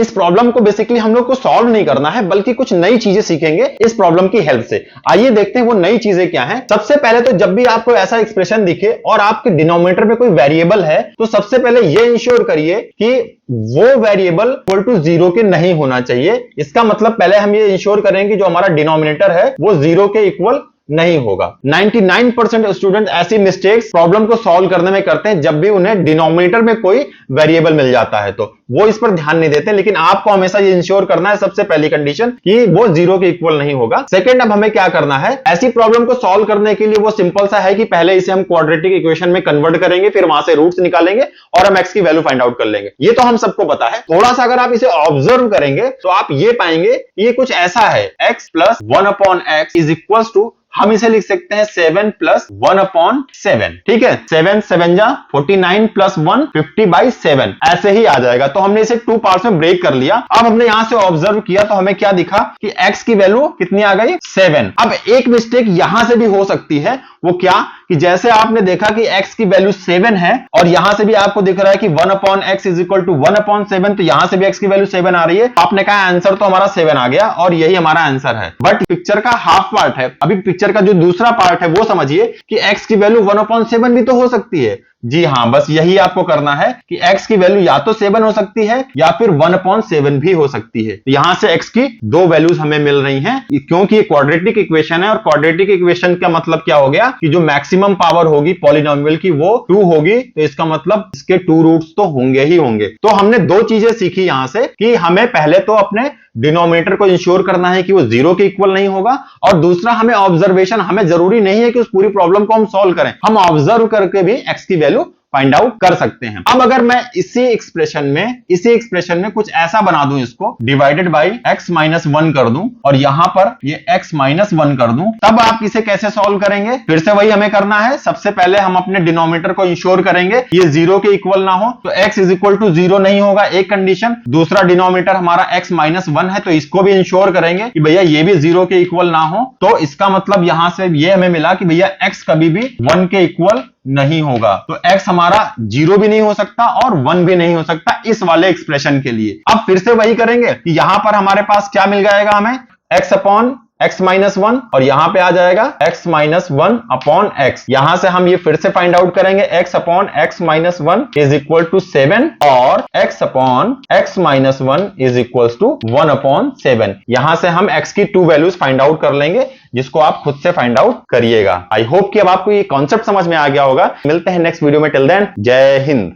इस प्रॉब्लम को बेसिकली हम लोग को सॉल्व नहीं करना है, बल्कि कुछ नई चीजें सीखेंगे इस प्रॉब्लम की हेल्प से। आइए देखते हैं वो नई चीजें क्या हैं। सबसे पहले तो जब भी आपको ऐसा एक्सप्रेशन दिखे और आपके डिनोमिनेटर में कोई वेरिएबल है, तो सबसे पहले ये इंश्योर करिए कि वो वेरिएबल इक्वल टू 0 के नहीं होना चाहिए। इसका मतलब पहले हम ये इंश्योर करेंगे जो हमारा डिनोमिनेटर है वो 0 के इक्वल नहीं होगा। 99% स्टूडेंट ऐसी मिस्टेक्स प्रॉब्लम को सॉल्व करने में करते हैं जब भी उन्हें डिनोमिनेटर में कोई वेरिएबल मिल जाता है, तो वो इस पर ध्यान नहीं देते। लेकिन आपको हमेशा ये इंश्योर करना है, सबसे पहली कंडीशन, कि वो 0 के इक्वल नहीं होगा। सेकंड, अब हमें क्या करना है, ऐसी प्रॉब्लम को सॉल्व करने के लिए वो सिंपल सा है कि पहले इसे हम क्वाड्रेटिक इक्वेशन में कन्वर्ट करेंगे, फिर वहां से रूट्स निकालेंगे और हम एक्स की वैल्यू फाइंड आउट कर लेंगे। ये तो हम सबको पता है। थोड़ा सा अगर आप इसे ऑब्जर्व करेंगे तो आप ये पाएंगे कि ये कुछ ऐसा है, x plus 1/x is equal to, हम इसे लिख सकते हैं 7 प्लस 1/7। ठीक है, 7 7 जा 49 प्लस 1 50/7 ऐसे ही आ जाएगा। तो हमने इसे 2 पार्ट्स में ब्रेक कर लिया। अब हमने यहां से ऑब्जर्व किया तो हमें क्या दिखा कि x की वैल्यू कितनी आ गई, 7। अब एक मिस्टेक यहां से भी हो सकती है, वो क्या, कि जैसे आपने देखा कि x की वैल्यू 7 है और यहां से भी आपको दिख रहा है कि 1/x इज इक्वल टू 1/7, तो यहां से भी x की वैल्यू 7 आ रही है। आपने कहा आंसर तो हमारा 7 आ गया और यही हमारा आंसर है। बट पिक्चर का हाफ पार्ट है, अभी पिक्चर का जो दूसरा पार्ट है वो समझिए कि x की वैल्यू 1/7 भी तो हो सकती है। जी हां, बस यही आपको करना है कि x की वैल्यू या तो 7 हो सकती है या फिर 1/7 भी हो सकती है। तो यहां से x की दो वैल्यूज हमें मिल रही हैं, क्योंकि ये क्वाड्रेटिक इक्वेशन है और क्वाड्रेटिक इक्वेशन का मतलब क्या हो गया कि जो मैक्सिमम पावर होगी पॉलिनोमियल की वो 2 होगी, तो इसका मतलब इसके 2 रूट्स तो होंगे ही होंगे। तो हमने दो चीजें सीखी यहां से कि हमें पहले तो अपने डिनोमिनेटर को इंश्योर करना है कि वो 0 के इक्वल नहीं होगा, और दूसरा हमें ऑब्जर्वेशन, हमें जरूरी नहीं है कि उस पूरी प्रॉब्लम को हम सॉल्व करें, हम ऑब्जर्व करके भी x की वैल्यू फाइंड आउट कर सकते हैं। अब अगर मैं इसी एक्सप्रेशन में कुछ ऐसा बना दूं, इसको डिवाइडेड बाई x माइनस 1 कर दूं और यहां पर ये x माइनस 1 कर दूं, तब आप इसे कैसे सॉल्व करेंगे? फिर से वही हमें करना है। सबसे पहले हम अपने डिनोमिनेटर को इंश्योर करेंगे ये 0 के इक्वल ना हो, तो x इज इक्वल टू 0 नहीं होगा, एक कंडीशन। दूसरा डिनोमिनेटर हमारा x माइनस 1 है, तो इसको भी इंश्योर करेंगे कि भैया ये भी 0 के इक्वल ना हो। तो इसका मतलब यहां से ये हमें मिला कि भैया x कभी भी 1 के इक्वल नहीं होगा। तो x हमारा 0 भी नहीं हो सकता और 1 भी नहीं हो सकता इस वाले एक्सप्रेशन के लिए। अब फिर से वही करेंगे कि यहां पर हमारे पास क्या मिल जाएगा, हमें x अपॉन x माइनस 1, और यहां पे आ जाएगा x माइनस 1 अपॉन x। यहां से हम ये फिर से फाइंड आउट करेंगे, x upon x minus 1 is equal to 7 और x upon x minus 1 is equal to 1/7। यहां से हम x की 2 वैल्यूज फाइंड आउट कर लेंगे, जिसको आप खुद से फाइंड आउट करिएगा। आई होप कि अब आपको ये कॉन्सेप्ट समझ में आ गया होगा। मिलते हैं नेक्स्ट वीडियो में, टिल देन जय हिंद।